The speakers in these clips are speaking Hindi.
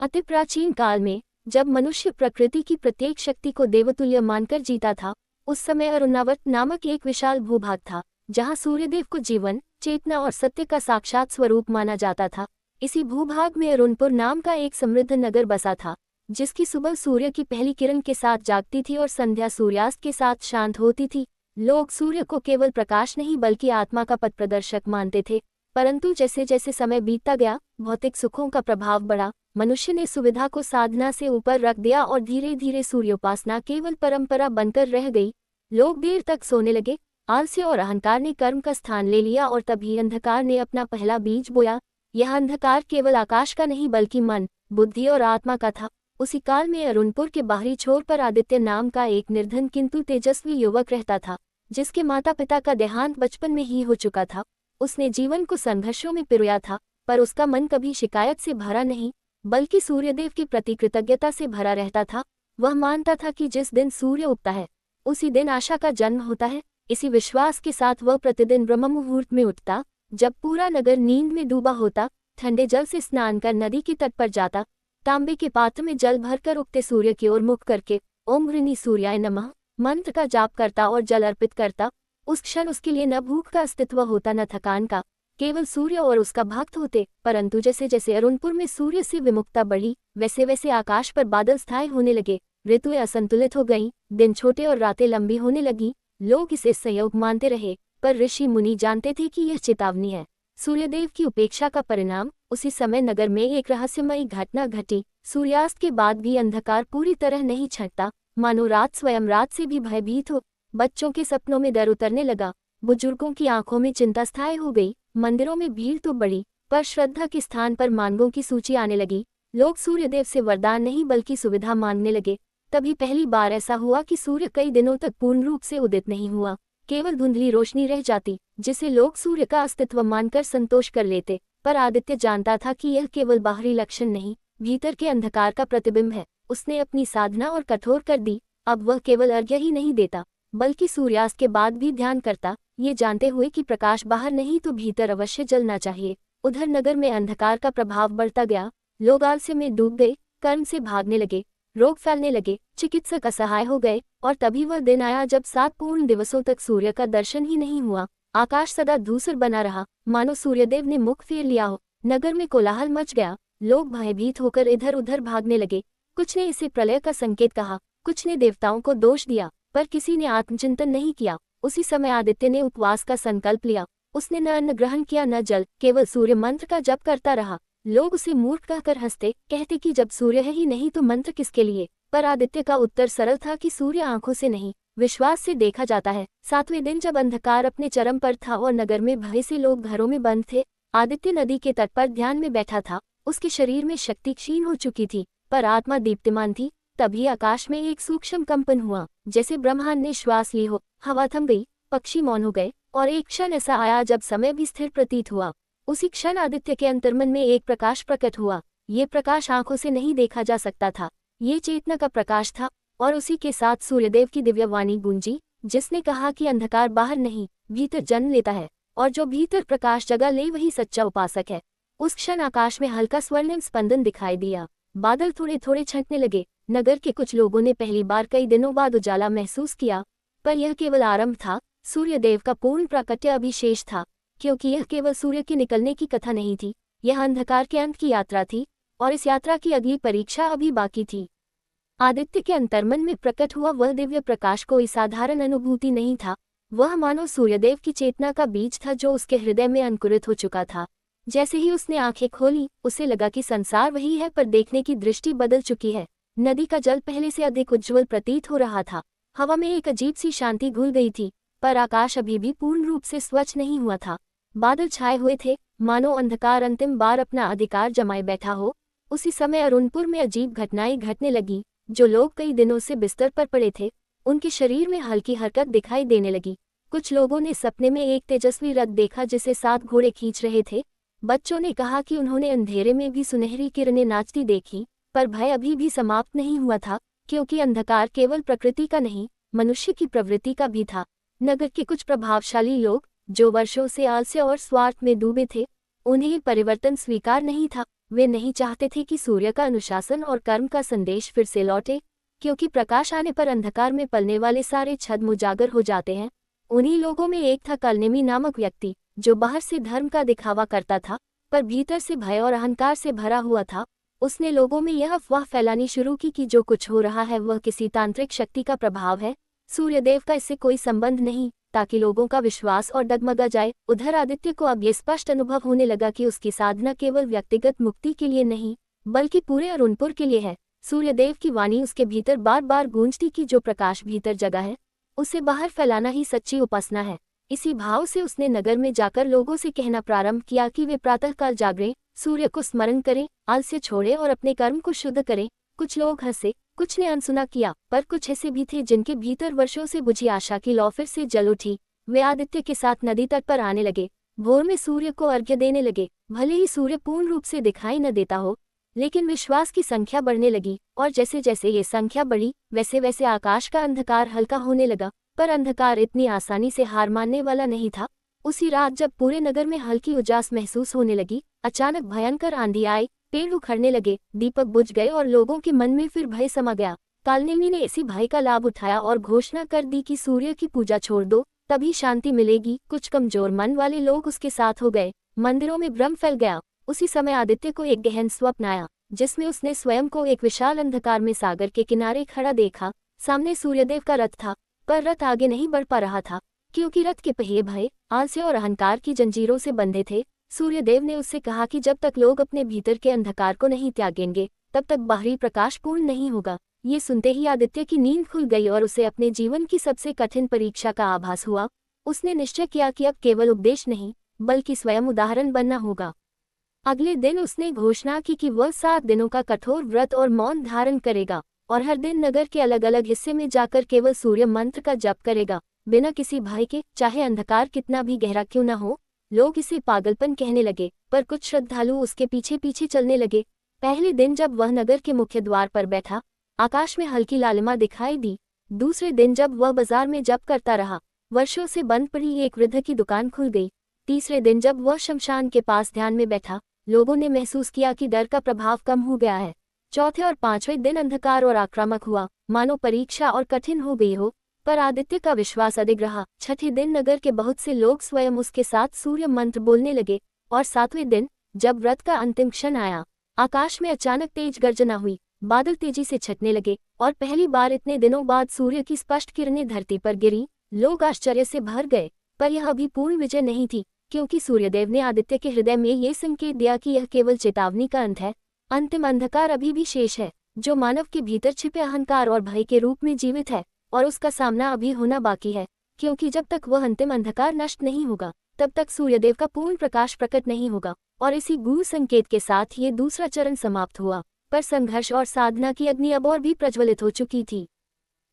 अति प्राचीन काल में, जब मनुष्य प्रकृति की प्रत्येक शक्ति को देवतुल्य मानकर जीता था, उस समय अरुणावत नामक एक विशाल भूभाग था, जहाँ सूर्यदेव को जीवन, चेतना और सत्य का साक्षात स्वरूप माना जाता था। इसी भूभाग में अरुणपुर नाम का एक समृद्ध नगर बसा था, जिसकी सुबह सूर्य की पहली किरण के साथ जागती थी और संध्या सूर्यास्त के साथ शांत होती थी। लोग सूर्य को केवल प्रकाश नहीं बल्कि आत्मा का पथ प्रदर्शक मानते थे। परंतु जैसे जैसे समय बीतता गया, भौतिक सुखों का प्रभाव बढ़ा। मनुष्य ने सुविधा को साधना से ऊपर रख दिया और धीरे धीरे सूर्योपासना केवल परंपरा बनकर रह गई। लोग देर तक सोने लगे, आलस्य और अहंकार ने कर्म का स्थान ले लिया और तभी अंधकार ने अपना पहला बीज बोया। यह अंधकार केवल आकाश का नहीं बल्कि मन, बुद्धि और आत्मा का था। उसी काल में अरुणपुर के बाहरी छोर पर आदित्य नाम का एक निर्धन किंतु तेजस्वी युवक रहता था, जिसके माता पिता का देहांत बचपन में ही हो चुका था। उसने जीवन को संघर्षों में पिरोया था, पर उसका मन कभी शिकायत से भरा नहीं, बल्कि सूर्यदेव के प्रति कृतज्ञता से भरा रहता था। वह मानता था कि जिस दिन सूर्य उगता है, उसी दिन आशा का जन्म होता है। इसी विश्वास के साथ वह प्रतिदिन ब्रह्म मुहूर्त में उठता, जब पूरा नगर नींद में डूबा होता, ठंडे जल से स्नान कर नदी के तट पर जाता, तांबे के पात्र में जल भरकर उगते सूर्य की ओर मुख करके ओम ह्रीनि सूर्याय नमः मंत्र का जाप करता और जल अर्पित करता। उस क्षण उसके लिए न भूख का अस्तित्व होता न थकान का, केवल सूर्य और उसका भक्त होते। परंतु जैसे जैसे अरुणपुर में सूर्य से विमुखता बढ़ी, वैसे वैसे आकाश पर बादल स्थायी होने लगे, ऋतुएं असंतुलित हो गईं, दिन छोटे और रातें लंबी होने लगी। लोग इसे संयोग मानते रहे, पर ऋषि मुनि जानते थे कि यह चेतावनी है, सूर्यदेव की उपेक्षा का परिणाम। उसी समय नगर में एक रहस्यमयी घटना घटी। सूर्यास्त के बाद भी अंधकार पूरी तरह नहीं छंटता, मानो रात स्वयं रात से भी भयभीत हो। बच्चों के सपनों में डर उतरने लगा, बुजुर्गों की आंखों में चिंता स्थायी हो गई। मंदिरों में भीड़ तो बढ़ी, पर श्रद्धा के स्थान पर मांगों की सूची आने लगी। लोग सूर्यदेव से वरदान नहीं बल्कि सुविधा मांगने लगे। तभी पहली बार ऐसा हुआ कि सूर्य कई दिनों तक पूर्ण रूप से उदित नहीं हुआ, केवल धुंधली रोशनी रह जाती, जिसे लोग सूर्य का अस्तित्व मानकर संतोष कर लेते। पर आदित्य जानता था कि यह केवल बाहरी लक्षण नहीं, भीतर के अंधकार का प्रतिबिंब है। उसने अपनी साधना और कठोर कर दी। अब वह केवल अर्घ्य ही नहीं देता, बल्कि सूर्यास्त के बाद भी ध्यान करता, ये जानते हुए कि प्रकाश बाहर नहीं तो भीतर अवश्य जलना चाहिए। उधर नगर में अंधकार का प्रभाव बढ़ता गया। लोग आलस्य में डूब गए, कर्म से भागने लगे, रोग फैलने लगे, चिकित्सक असहाय हो गए। और तभी वह दिन आया जब 7 पूर्ण दिवसों तक सूर्य का दर्शन ही नहीं हुआ। आकाश सदा धूसर बना रहा, मानो सूर्यदेव ने मुख फेर लिया हो। नगर में कोलाहल मच गया, लोग भयभीत होकर इधर उधर भागने लगे। कुछ ने इसे प्रलय का संकेत कहा, कुछ ने देवताओं को दोष दिया, पर किसी ने आत्मचिंतन नहीं किया। उसी समय आदित्य ने उपवास का संकल्प लिया। उसने न अन्न ग्रहण किया न जल, केवल सूर्य मंत्र का जप करता रहा। लोग उसे मूर्ख कहकर हंसते, कहते कि जब सूर्य है ही नहीं तो मंत्र किसके लिए। पर आदित्य का उत्तर सरल था कि सूर्य आंखों से नहीं, विश्वास से देखा जाता है। 7वें दिन जब अंधकार अपने चरम पर था और नगर में भय से लोग घरों में बंद थे, आदित्य नदी के तट पर ध्यान में बैठा था। उसके शरीर में शक्ति क्षीण हो चुकी थी, पर आत्मा दीप्तिमान थी। तभी आकाश में एक सूक्ष्म कंपन हुआ, जैसे ब्रह्मांड ने श्वास ली हो। हवा थम गई, पक्षी मौन हो गए, और एक क्षण ऐसा आया जब समय भी स्थिर प्रतीत हुआ। उसी क्षण आदित्य के अंतर्मन में एक प्रकाश प्रकट हुआ। ये प्रकाश आंखों से नहीं देखा जा सकता था, ये चेतना का प्रकाश था। और उसी के साथ सूर्यदेव की दिव्य वाणी गूंजी, जिसने कहा कि अंधकार बाहर नहीं, भीतर जन्म लेता है, और जो भीतर प्रकाश जगा ले वही सच्चा उपासक है। उस क्षण आकाश में हल्का स्वर्णिम स्पंदन दिखाई दिया, बादल थोड़े थोड़े छंटने लगे। नगर के कुछ लोगों ने पहली बार कई दिनों बाद उजाला महसूस किया, पर यह केवल आरंभ था। सूर्यदेव का पूर्ण प्राकट्य अभिशेष था, क्योंकि यह केवल सूर्य के निकलने की कथा नहीं थी, यह अंधकार के अंत की यात्रा थी, और इस यात्रा की अगली परीक्षा अभी बाकी थी। आदित्य के अंतर्मन में प्रकट हुआ वह दिव्य प्रकाश कोई साधारण अनुभूति नहीं था, वह मानो सूर्यदेव की चेतना का बीज था जो उसके हृदय में अंकुरित हो चुका था। जैसे ही उसने आंखें खोली, उसे लगा कि संसार वही है, पर देखने की दृष्टि बदल चुकी है। नदी का जल पहले से अधिक उज्ज्वल प्रतीत हो रहा था, हवा में एक अजीब सी शांति घुल गई थी, पर आकाश अभी भी पूर्ण रूप से स्वच्छ नहीं हुआ था। बादल छाए हुए थे, मानो अंधकार अंतिम बार अपना अधिकार जमाए बैठा हो। उसी समय अरुणपुर में अजीब घटनाएं घटने लगी। जो लोग कई दिनों से बिस्तर पर पड़े थे, उनके शरीर में हल्की हरकत दिखाई देने लगी। कुछ लोगों ने सपने में एक तेजस्वी रथ देखा जिसे 7 घोड़े खींच रहे थे। बच्चों ने कहा कि उन्होंने अंधेरे में भी सुनहरी किरणें नाचती देखी, पर भय अभी भी समाप्त नहीं हुआ था, क्योंकि अंधकार केवल प्रकृति का नहीं, मनुष्य की प्रवृत्ति का भी था। नगर के कुछ प्रभावशाली लोग, जो वर्षों से आलस्य और स्वार्थ में डूबे थे, उन्हें परिवर्तन स्वीकार नहीं था। वे नहीं चाहते थे कि सूर्य का अनुशासन और कर्म का संदेश फिर से लौटे, क्योंकि प्रकाश आने पर अंधकार में पलने वाले सारे छद्म उजागर हो जाते हैं। उन्हीं लोगों में एक था कलनेमी नामक व्यक्ति, जो बाहर से धर्म का दिखावा करता था पर भीतर से भय और अहंकार से भरा हुआ था। उसने लोगों में यह अफवाह फैलानी शुरू की कि जो कुछ हो रहा है वह किसी तांत्रिक शक्ति का प्रभाव है, सूर्यदेव का इससे कोई संबंध नहीं, ताकि लोगों का विश्वास और डगमगा जाए। उधर आदित्य को अब ये स्पष्ट अनुभव होने लगा कि उसकी साधना केवल व्यक्तिगत मुक्ति के लिए नहीं, बल्कि पूरे अरुणपुर के लिए है। सूर्यदेव की वाणी उसके भीतर बार बार गूंजती कि जो प्रकाश भीतर जगा है, उसे बाहर फैलाना ही सच्ची उपासना है। इसी भाव से उसने नगर में जाकर लोगों से कहना प्रारंभ किया कि वे प्रातःकाल जागरें, सूर्य को स्मरण करें, आलस्य छोड़ें और अपने कर्म को शुद्ध करें। कुछ लोग हंसे, कुछ ने अनसुना किया, पर कुछ ऐसे भी थे जिनके भीतर वर्षों से बुझी आशा की लौ फिर से जल उठी। वे आदित्य के साथ नदी तट पर आने लगे, भोर में सूर्य को अर्घ्य देने लगे। भले ही सूर्य पूर्ण रूप से दिखाई न देता हो, लेकिन विश्वास की संख्या बढ़ने लगी, और जैसे जैसे ये संख्या बढ़ी वैसे वैसे आकाश का अंधकार हल्का होने लगा। पर अंधकार इतनी आसानी से हार मानने वाला नहीं था। उसी रात जब पूरे नगर में हल्की उजास महसूस होने लगी, अचानक भयंकर आंधी आई, पेड़ उखड़ने लगे, दीपक बुझ गए और लोगों के मन में फिर भय समा गया। कालनेमी ने इसी भय का लाभ उठाया और घोषणा कर दी कि सूर्य की पूजा छोड़ दो, तभी शांति मिलेगी। कुछ कमजोर मन वाले लोग उसके साथ हो गए, मंदिरों में भ्रम फैल गया। उसी समय आदित्य को एक गहन स्वप्न आया, जिसमें उसने स्वयं को एक विशाल अंधकार में सागर के किनारे खड़ा देखा। सामने सूर्यदेव का रथ था, पर रथ आगे नहीं बढ़ पा रहा था, क्योंकि रथ के पहिए भय, आलस्य और अहंकार की जंजीरों से बंधे थे। सूर्यदेव ने उससे कहा कि जब तक लोग अपने भीतर के अंधकार को नहीं त्यागेंगे, तब तक बाहरी प्रकाश पूर्ण नहीं होगा। ये सुनते ही आदित्य की नींद खुल गई और उसे अपने जीवन की सबसे कठिन परीक्षा का आभास हुआ। उसने निश्चय किया कि अब केवल उपदेश नहीं, बल्कि स्वयं उदाहरण बनना होगा। अगले दिन उसने घोषणा की कि वह 7 दिनों का कठोर व्रत और मौन धारण करेगा, और हर दिन नगर के अलग अलग हिस्से में जाकर केवल सूर्य मंत्र का जप करेगा, बिना किसी भय के, चाहे अंधकार कितना भी गहरा क्यों न हो। लोग इसे पागलपन कहने लगे, पर कुछ श्रद्धालु उसके पीछे पीछे चलने लगे। पहले दिन जब वह नगर के मुख्य द्वार पर बैठा, आकाश में हल्की लालिमा दिखाई दी। दूसरे दिन जब वह बाजार में जप करता रहा, वर्षों से बंद पड़ी एक वृद्ध की दुकान खुल गई। तीसरे दिन जब वह शमशान के पास ध्यान में बैठा, लोगों ने महसूस किया कि डर का प्रभाव कम हो गया है। चौथे और पांचवें दिन अंधकार और आक्रामक हुआ, मानो परीक्षा और कठिन हो गई हो, पर आदित्य का विश्वास अडिग रहा। छठे दिन नगर के बहुत से लोग स्वयं उसके साथ सूर्य मंत्र बोलने लगे, और 7वें दिन जब व्रत का अंतिम क्षण आया, आकाश में अचानक तेज गर्जना हुई, बादल तेजी से छटने लगे, और पहली बार इतने दिनों बाद सूर्य की स्पष्ट किरणें धरती पर गिरी। लोग आश्चर्य से भर गए, पर यह अभी पूर्ण विजय नहीं थी, क्योंकि सूर्यदेव ने आदित्य के हृदय में ये संकेत दिया कि यह केवल चेतावनी का अंत है। अंतिम अंधकार अभी भी शेष है, जो मानव के भीतर छिपे अहंकार और भय के रूप में जीवित है, और उसका सामना अभी होना बाकी है, क्योंकि जब तक वह अंतिम अंधकार नष्ट नहीं होगा, तब तक सूर्यदेव का पूर्ण प्रकाश प्रकट नहीं होगा। और इसी गूढ़ संकेत के साथ ये दूसरा चरण समाप्त हुआ, पर संघर्ष और साधना की अग्नि अब और भी प्रज्वलित हो चुकी थी।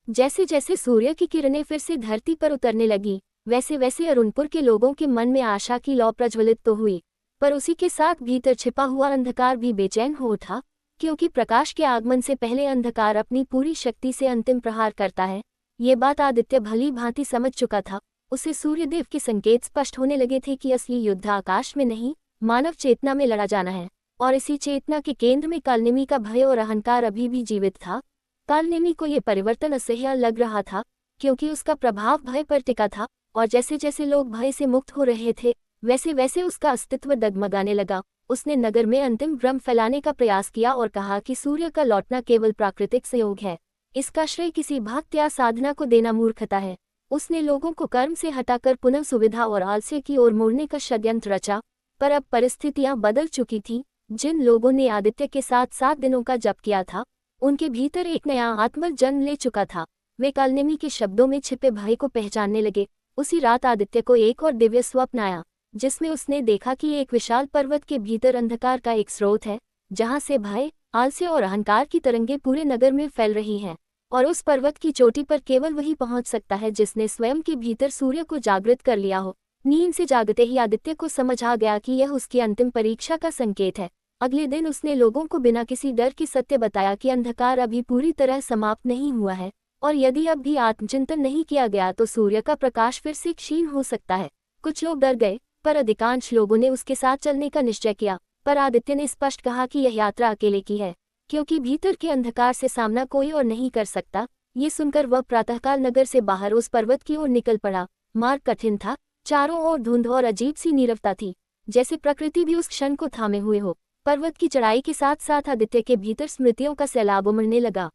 जैसे जैसे सूर्य की किरणें फिर से धरती पर उतरने लगी, वैसे वैसे अरुणपुर के लोगों के मन में आशा की लौ प्रज्वलित तो हुई, पर उसी के साथ भीतर छिपा हुआ अंधकार भी बेचैन हो उठा, क्योंकि प्रकाश के आगमन से पहले अंधकार अपनी पूरी शक्ति से अंतिम प्रहार करता है। ये बात आदित्य भली भांति समझ चुका था। उसे सूर्यदेव के संकेत स्पष्ट होने लगे थे कि असली युद्ध आकाश में नहीं, मानव चेतना में लड़ा जाना है, और इसी चेतना के केंद्र में कालनेमी का भय और अहंकार अभी भी जीवित था। कालनेमी को ये परिवर्तन असह्य लग रहा था, क्योंकि उसका प्रभाव भय पर टिका था, और जैसे जैसे लोग भय से मुक्त हो रहे थे, वैसे वैसे उसका अस्तित्व डगमगाने लगा। उसने नगर में अंतिम भ्रम फैलाने का प्रयास किया और कहा कि सूर्य का लौटना केवल प्राकृतिक संयोग है, इसका श्रेय किसी भक्त या साधना को देना मूर्खता है। उसने लोगों को कर्म से हटाकर पुनः सुविधा और आलस्य की ओर मोड़ने का षड्यंत्र रचा, पर अब परिस्थितियां बदल चुकी थीं। जिन लोगों ने आदित्य के साथ 7 दिनों का जप किया था, उनके भीतर एक नया आत्मा जन्म ले चुका था। वे कालनेमी के शब्दों में छिपे भय को पहचानने लगे। उसी रात आदित्य को एक और दिव्य स्वप्न आया, जिसमें उसने देखा कि एक विशाल पर्वत के भीतर अंधकार का एक स्रोत है, जहां से भय, आलस्य और अहंकार की तरंगें पूरे नगर में फैल रही हैं, और उस पर्वत की चोटी पर केवल वही पहुंच सकता है जिसने स्वयं के भीतर सूर्य को जागृत कर लिया हो। नींद से जागते ही आदित्य को समझ आ गया कि यह उसकी अंतिम परीक्षा का संकेत है। अगले दिन उसने लोगों को बिना किसी डर के सत्य बताया कि अंधकार अभी पूरी तरह समाप्त नहीं हुआ है, और यदि अब भी आत्मचिंतन नहीं किया गया तो सूर्य का प्रकाश फिर से क्षीण हो सकता है। कुछ लोग डर गए, पर अधिकांश लोगों ने उसके साथ चलने का निश्चय किया। पर आदित्य ने स्पष्ट कहा कि यह यात्रा अकेले की है, क्योंकि भीतर के अंधकार से सामना कोई और नहीं कर सकता। ये सुनकर वह प्रातःकाल नगर से बाहर उस पर्वत की ओर निकल पड़ा। मार्ग कठिन था, चारों ओर धुंध और अजीब सी नीरवता थी, जैसे प्रकृति भी उस क्षण को थामे हुए हो। पर्वत की चढ़ाई के साथ साथ आदित्य के भीतर स्मृतियों का सैलाब उमड़ने लगा।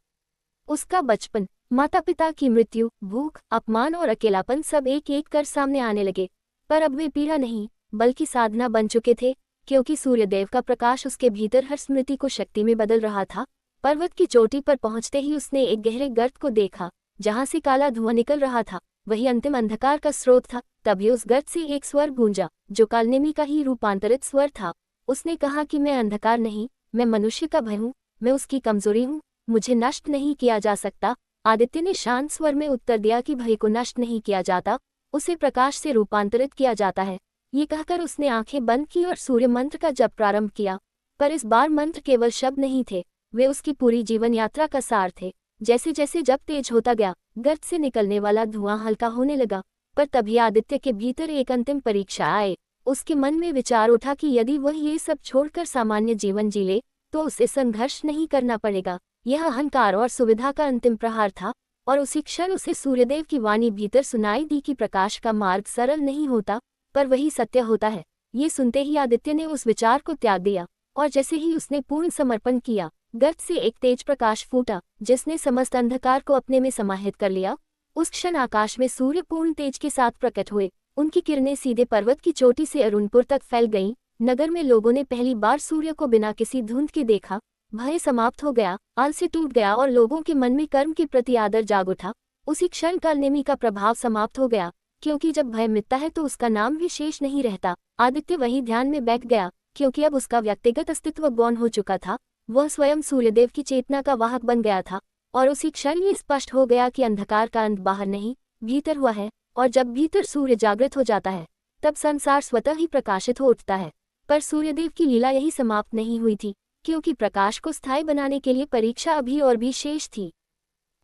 उसका बचपन, माता पिता की मृत्यु, भूख, अपमान और अकेलापन सब एक एक कर सामने आने लगे। पर अब वे पीड़ा नहीं, बल्कि साधना बन चुके थे, क्योंकि सूर्यदेव का प्रकाश उसके भीतर हर स्मृति को शक्ति में बदल रहा था। पर्वत की चोटी पर पहुंचते ही उसने एक गहरे गर्त को देखा, जहां से काला धुआं निकल रहा था। वही अंतिम अंधकार का स्रोत था। तभी उस गर्त से एक स्वर गूंजा, जो कालनेमी का ही रूपांतरित स्वर था। उसने कहा कि मैं अंधकार नहीं, मैं मनुष्य का भय हूँ, मैं उसकी कमजोरी हूँ, मुझे नष्ट नहीं किया जा सकता। आदित्य ने शांत स्वर में उत्तर दिया कि भय को नष्ट नहीं किया जाता, उसे प्रकाश से रूपांतरित किया जाता है। ये कहकर उसने आंखें बंद की और सूर्य मंत्र का जप प्रारंभ किया। पर इस बार मंत्र केवल शब्द नहीं थे, वे उसकी पूरी जीवन यात्रा का सार थे। जैसे जैसे जप तेज होता गया, गर्त से निकलने वाला धुआं हल्का होने लगा। पर तभी आदित्य के भीतर एक अंतिम परीक्षा आए। उसके मन में विचार उठा कि यदि वह ये सब छोड़कर सामान्य जीवन जी ले, तो उसे संघर्ष नहीं करना पड़ेगा। यह अहंकार और सुविधा का अंतिम प्रहार था, और उसी क्षण उसे सूर्यदेव की वाणी भीतर सुनाई दी कि प्रकाश का मार्ग सरल नहीं होता, पर वही सत्य होता है। ये सुनते ही आदित्य ने उस विचार को त्याग दिया, और जैसे ही उसने पूर्ण समर्पण किया, गर्त से एक तेज प्रकाश फूटा, जिसने समस्त अंधकार को अपने में समाहित कर लिया। उस क्षण आकाश में सूर्य पूर्ण तेज के साथ प्रकट हुए। उनकी किरणें सीधे पर्वत की चोटी से अरुणपुर तक फैल गईं। नगर में लोगों ने पहली बार सूर्य को बिना किसी धुंध के देखा। भय समाप्त हो गया, आलस्य टूट गया और लोगों के मन में कर्म के प्रति आदर जाग उठा। उसी क्षण कालनेमी का प्रभाव समाप्त हो गया, क्योंकि जब भय मिटता है तो उसका नाम भी शेष नहीं रहता। आदित्य वही ध्यान में बैठ गया, क्योंकि अब उसका व्यक्तिगत अस्तित्व गौण हो चुका था। वह स्वयं सूर्यदेव की चेतना का वाहक बन गया था, और उसी क्षण ये स्पष्ट हो गया कि अंधकार का अंत बाहर नहीं, भीतर हुआ है। और जब भीतर सूर्य जागृत हो जाता है, तब संसार स्वतः ही प्रकाशित हो उठता है। पर सूर्यदेव की लीला यही समाप्त नहीं हुई थी, क्योंकि प्रकाश को स्थायी बनाने के लिए परीक्षा अभी और भी शेष थी।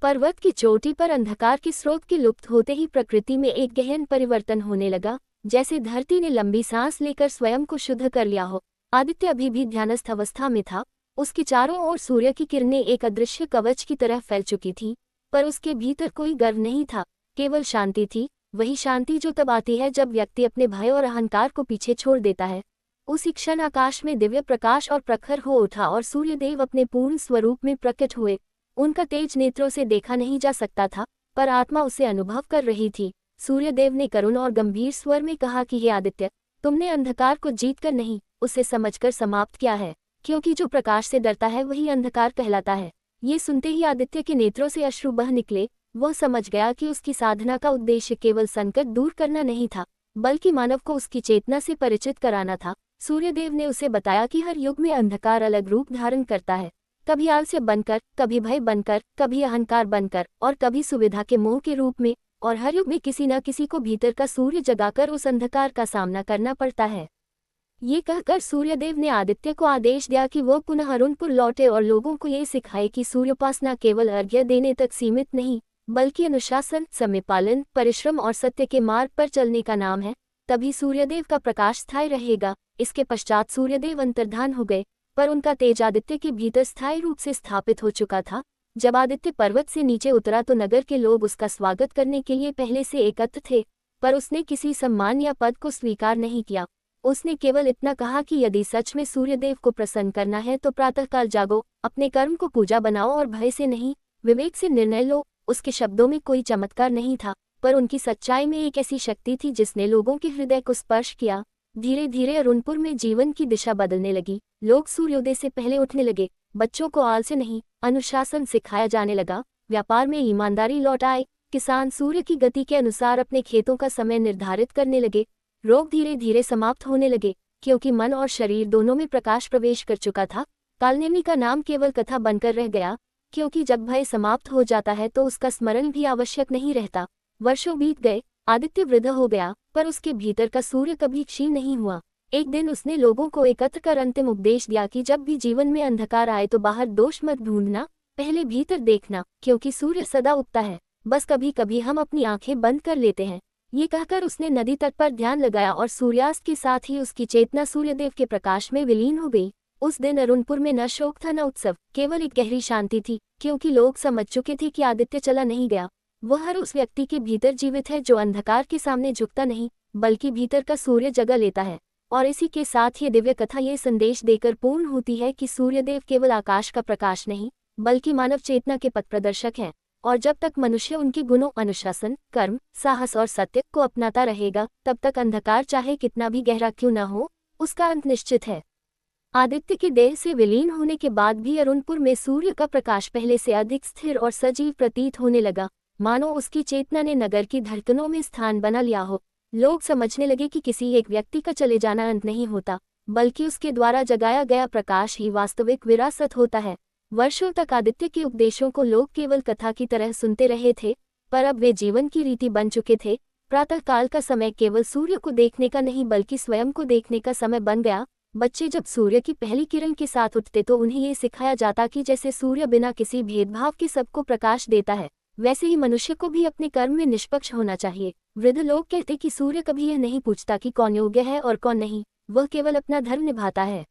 पर्वत की चोटी पर अंधकार के स्रोत के लुप्त होते ही प्रकृति में एक गहन परिवर्तन होने लगा, जैसे धरती ने लंबी सांस लेकर स्वयं को शुद्ध कर लिया हो। आदित्य अभी भी ध्यानस्थ अवस्था में था। उसके चारों ओर सूर्य की किरणें एक अदृश्य कवच की तरह फैल चुकी थीं, पर उसके भीतर कोई गर्व नहीं था, केवल शांति थी। वही शांति जो तब आती है जब व्यक्ति अपने भय और अहंकार को पीछे छोड़ देता है। उसी क्षण आकाश में दिव्य प्रकाश और प्रखर हो उठा और सूर्यदेव अपने पूर्ण स्वरूप में प्रकट हुए। उनका तेज नेत्रों से देखा नहीं जा सकता था, पर आत्मा उसे अनुभव कर रही थी। सूर्यदेव ने करुण और गंभीर स्वर में कहा कि हे आदित्य, तुमने अंधकार को जीतकर नहीं, उसे समझकर समाप्त किया है, क्योंकि जो प्रकाश से डरता है वही अंधकार कहलाता है। ये सुनते ही आदित्य के नेत्रों से अश्रु बह निकले। वह समझ गया कि उसकी साधना का उद्देश्य केवल संकट दूर करना नहीं था, बल्कि मानव को उसकी चेतना से परिचित कराना था। सूर्यदेव ने उसे बताया कि हर युग में अंधकार अलग रूप धारण करता है, कभी आलस्य बनकर, कभी भय बनकर, कभी अहंकार बनकर, और कभी सुविधा के मोह के रूप में। और हर युग में किसी न किसी को भीतर का सूर्य जगाकर उस अंधकार का सामना करना पड़ता है। ये कहकर सूर्यदेव ने आदित्य को आदेश दिया कि वह पुनः अरुणपुर लौटे और लोगों को ये सिखाए कि सूर्योपासना केवल अर्घ्य देने तक सीमित नहीं, बल्कि अनुशासन, समय पालन, परिश्रम और सत्य के मार्ग पर चलने का नाम है। तभी सूर्यदेव का प्रकाश स्थायी रहेगा। इसके पश्चात सूर्यदेव अंतर्धान हो गए, पर उनका तेज आदित्य के भीतर स्थायी रूप से स्थापित हो चुका था। जब आदित्य पर्वत से नीचे उतरा तो नगर के लोग उसका स्वागत करने के लिए पहले से एकत्र थे, पर उसने किसी सम्मान या पद को स्वीकार नहीं किया। उसने केवल इतना कहा कि यदि सच में सूर्यदेव को प्रसन्न करना है तो प्रातःकाल जागो, अपने कर्म को पूजा बनाओ और भय से नहीं, विवेक से निर्णय लो। उसके शब्दों में कोई चमत्कार नहीं था, पर उनकी सच्चाई में एक ऐसी शक्ति थी जिसने लोगों के हृदय को स्पर्श किया। धीरे धीरे अरुणपुर में जीवन की दिशा बदलने लगी। लोग सूर्योदय से पहले उठने लगे, बच्चों को आलस्य नहीं, अनुशासन सिखाया जाने लगा, व्यापार में ईमानदारी लौट आई, किसान सूर्य की गति के अनुसार अपने खेतों का समय निर्धारित करने लगे। रोग धीरे धीरे समाप्त होने लगे, क्योंकि मन और शरीर दोनों में प्रकाश प्रवेश कर चुका था। कालनेमी का नाम केवल कथा बनकर रह गया, क्योंकि जब भय समाप्त हो जाता है तो उसका स्मरण भी आवश्यक नहीं रहता। वर्षों बीत गए, आदित्य वृद्ध हो गया, पर उसके भीतर का सूर्य कभी क्षीण नहीं हुआ। एक दिन उसने लोगों को एकत्र कर अंतिम उपदेश दिया कि जब भी जीवन में अंधकार आए तो बाहर दोष मत ढूंढना, पहले भीतर देखना, क्योंकि सूर्य सदा उगता है, बस कभी कभी हम अपनी आंखें बंद कर लेते हैं। ये कहकर उसने नदी तट पर ध्यान लगाया और सूर्यास्त के साथ ही उसकी चेतना सूर्यदेव के प्रकाश में विलीन हो गई। उस दिन अरुणपुर में न शोक था न उत्सव, केवल एक गहरी शांति थी, क्योंकि लोग समझ चुके थे कि आदित्य चला नहीं गया। वह हर उस व्यक्ति के भीतर जीवित है जो अंधकार के सामने झुकता नहीं, बल्कि भीतर का सूर्य जगह लेता है। और इसी के साथ ये दिव्य कथा ये संदेश देकर पूर्ण होती है कि सूर्यदेव केवल आकाश का प्रकाश नहीं, बल्कि मानव चेतना के पथ प्रदर्शक हैं। और जब तक मनुष्य उनके गुणों, अनुशासन, कर्म, साहस और सत्य को अपनाता रहेगा, तब तक अंधकार चाहे कितना भी गहरा क्यों न हो, उसका अंत निश्चित है। आदित्य की देह से विलीन होने के बाद भी अरुणपुर में सूर्य का प्रकाश पहले से अधिक स्थिर और सजीव प्रतीत होने लगा, मानो उसकी चेतना ने नगर की धड़कनों में स्थान बना लिया हो। लोग समझने लगे कि किसी एक व्यक्ति का चले जाना अंत नहीं होता, बल्कि उसके द्वारा जगाया गया प्रकाश ही वास्तविक विरासत होता है। वर्षों तक आदित्य के उपदेशों को लोग केवल कथा की तरह सुनते रहे थे, पर अब वे जीवन की रीति बन चुके थे। प्रातःकाल का समय केवल सूर्य को देखने का नहीं, बल्कि स्वयं को देखने का समय बन गया। बच्चे जब सूर्य की पहली किरण के साथ उठते तो उन्हें ये सिखाया जाता कि जैसे सूर्य बिना किसी भेदभाव के सबको प्रकाश देता है, वैसे ही मनुष्य को भी अपने कर्म में निष्पक्ष होना चाहिए। वृद्ध लोग कहते कि सूर्य कभी यह नहीं पूछता कि कौन योग्य है और कौन नहीं, वह केवल अपना धर्म निभाता है।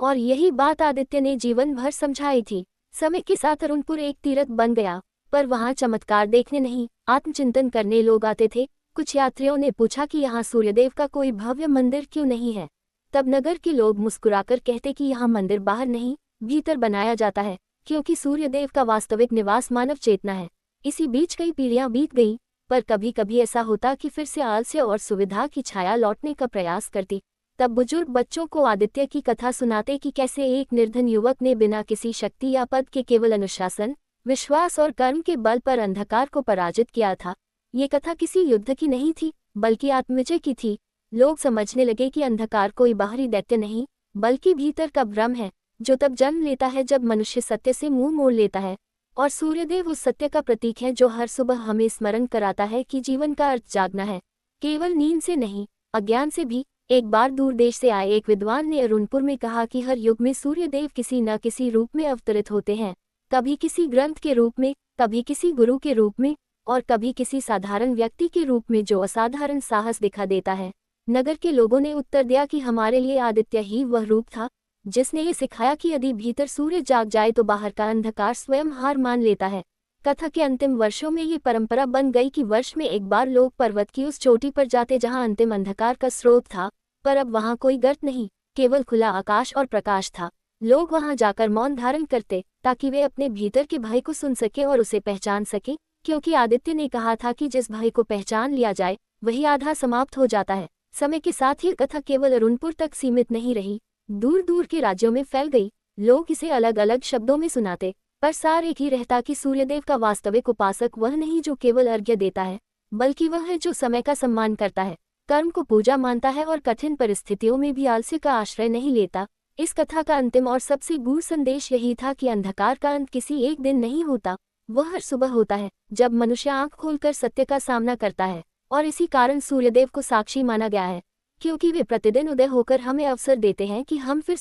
और यही बात आदित्य ने जीवन भर समझाई थी। समय के साथ अरुणपुर एक तीर्थ बन गया, पर वहां चमत्कार देखने नहीं, आत्मचिंतन करने लोग आते थे। कुछ यात्रियों ने पूछा कि यहाँ सूर्यदेव का कोई भव्य मंदिर क्यों नहीं है। तब नगर के लोग मुस्कुराकर कहते कि यहाँ मंदिर बाहर नहीं, भीतर बनाया जाता है, क्योंकि सूर्यदेव का वास्तविक निवास मानव चेतना है। इसी बीच कई पीढ़ियां बीत गईं, पर कभी कभी ऐसा होता कि फिर से आलस्य और सुविधा की छाया लौटने का प्रयास करती। तब बुजुर्ग बच्चों को आदित्य की कथा सुनाते कि कैसे एक निर्धन युवक ने बिना किसी शक्ति या पद के केवल अनुशासन, विश्वास और कर्म के बल पर अंधकार को पराजित किया था। ये कथा किसी युद्ध की नहीं थी, बल्कि आत्मविजय की थी। लोग समझने लगे कि अंधकार कोई बाहरी दैत्य नहीं, बल्कि भीतर का भ्रम है, जो तब जन्म लेता है जब मनुष्य सत्य से मुंह मोड़ लेता है। और सूर्यदेव उस सत्य का प्रतीक है जो हर सुबह हमें स्मरण कराता है कि जीवन का अर्थ जागना है, केवल नींद से नहीं, अज्ञान से भी। एक बार दूर देश से आए एक विद्वान ने अरुणपुर में कहा कि हर युग में सूर्यदेव किसी न किसी रूप में अवतरित होते हैं, कभी किसी ग्रंथ के रूप में, कभी किसी गुरु के रूप में, और कभी किसी साधारण व्यक्ति के रूप में जो असाधारण साहस दिखा देता है। नगर के लोगों ने उत्तर दिया कि हमारे लिए आदित्य ही वह रूप था जिसने ये सिखाया कि यदि भीतर सूर्य जाग जाए तो बाहर का अंधकार स्वयं हार मान लेता है। कथा के अंतिम वर्षों में ये परंपरा बन गई कि वर्ष में एक बार लोग पर्वत की उस चोटी पर जाते जहां अंतिम अंधकार का स्रोत था, पर अब वहां कोई गर्त नहीं, केवल खुला आकाश और प्रकाश था। लोग वहां जाकर मौन धारण करते ताकि वे अपने भीतर के भय को सुन सके और उसे पहचान सके, क्योंकि आदित्य ने कहा था कि जिस भय को पहचान लिया जाए वही आधा समाप्त हो जाता है। समय के साथ ये कथा केवल अरुणपुर तक सीमित नहीं रही, दूर दूर के राज्यों में फैल गई। लोग इसे अलग अलग शब्दों में सुनाते, पर सार एक ही रहता कि सूर्यदेव का वास्तविक उपासक वह नहीं जो केवल अर्घ्य देता है, बल्कि वह है जो समय का सम्मान करता है, कर्म को पूजा मानता है और कठिन परिस्थितियों में भी आलस्य का आश्रय नहीं लेता। इस कथा का अंतिम और सबसे गूढ़ संदेश यही था कि अंधकार का अंत किसी एक दिन नहीं होता, वह हर सुबह होता है जब मनुष्य आंख खोलकर सत्य का सामना करता है। और इसी कारण सूर्यदेव को साक्षी माना गया है, क्योंकि वे प्रतिदिन उदय होकर हमें अवसर देते हैं कि हम फिर